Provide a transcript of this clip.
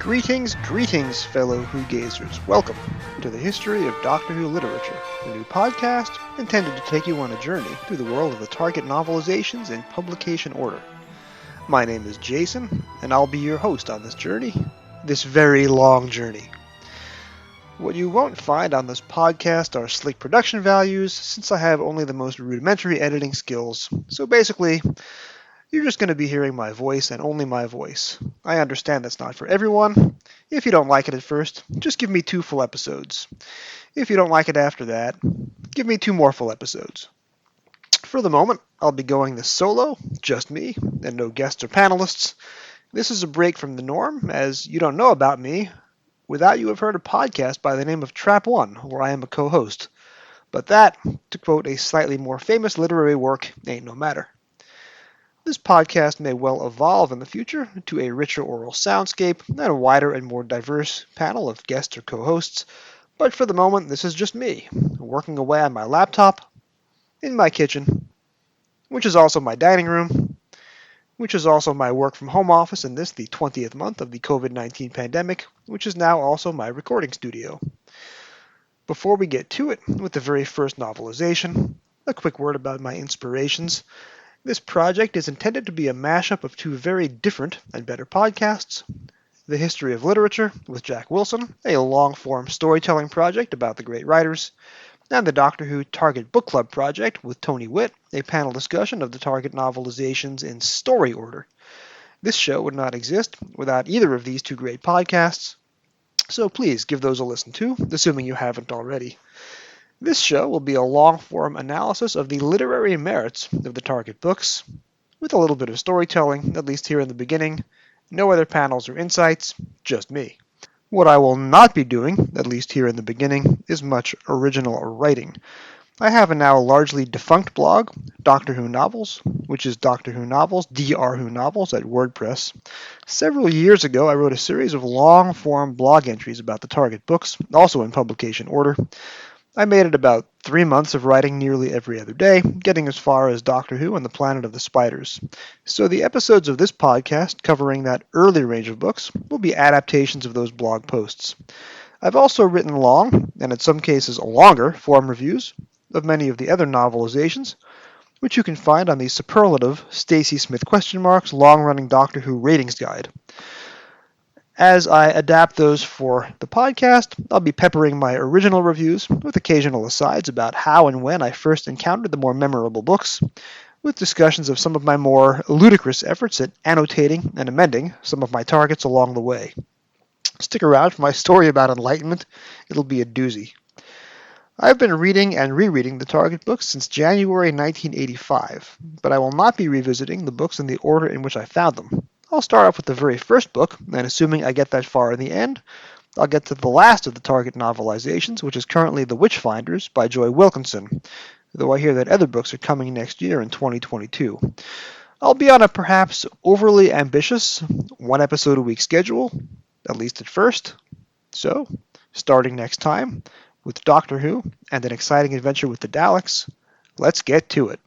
Greetings, fellow Who-gazers. Welcome to the History of Doctor Who Literature, a new podcast intended to take you on a journey through the world of the Target novelizations in publication order. My name is Jason, and I'll be your host on this journey, this very long journey. What you won't find on this podcast are slick production values, since I have only the most rudimentary editing skills, so basically, you're just going to be hearing my voice and only my voice. I understand that's not for everyone. If you don't like it at first, just give me 2 full episodes. If you don't like it after that, give me 2 more full episodes. For the moment, I'll be going this solo, just me, and no guests or panelists. This is a break from the norm, as you don't know about me without you have heard a podcast by the name of Trap One, where I am a co-host. But that, to quote a slightly more famous literary work, ain't no matter. This podcast may well evolve in the future to a richer oral soundscape and a wider and more diverse panel of guests or co-hosts, but for the moment this is just me, working away on my laptop, in my kitchen, which is also my dining room, which is also my work from home office in this, the 20th month of the COVID-19 pandemic, which is now also my recording studio. Before we get to it with the very first novelization, a quick word about my inspirations. This project is intended to be a mashup of 2 very different and better podcasts. The History of Literature with Jack Wilson, a long-form storytelling project about the great writers, and the Doctor Who Target Book Club project with Tony Witt, a panel discussion of the Target novelizations in story order. This show would not exist without either of these 2 great podcasts, so please give those a listen too, assuming you haven't already. This show will be a long-form analysis of the literary merits of the Target books, with a little bit of storytelling, at least here in the beginning. No other panels or insights, just me. What I will not be doing, at least here in the beginning, is much original writing. I have a now largely defunct blog, Doctor Who Novels, which is Doctor Who Novels, Dr. Who Novels at WordPress. Several years ago, I wrote a series of long-form blog entries about the Target books, also in publication order. I made it about 3 months of writing nearly every other day, getting as far as Doctor Who and the Planet of the Spiders. So the episodes of this podcast covering that early range of books will be adaptations of those blog posts. I've also written long, and in some cases longer, form reviews of many of the other novelizations, which you can find on the superlative Stacy Smith long-running Doctor Who ratings guide. As I adapt those for the podcast, I'll be peppering my original reviews with occasional asides about how and when I first encountered the more memorable books, with discussions of some of my more ludicrous efforts at annotating and amending some of my targets along the way. Stick around for my story about enlightenment. It'll be a doozy. I've been reading and rereading the Target books since January 1985, but I will not be revisiting the books in the order in which I found them. I'll start off with the very first book, and assuming I get that far in the end, I'll get to the last of the Target novelizations, which is currently The Witchfinders by Joy Wilkinson, though I hear that other books are coming next year in 2022. I'll be on a perhaps overly ambitious 1 episode a week schedule, at least at first. So, starting next time, with Doctor Who and an exciting adventure with the Daleks, let's get to it.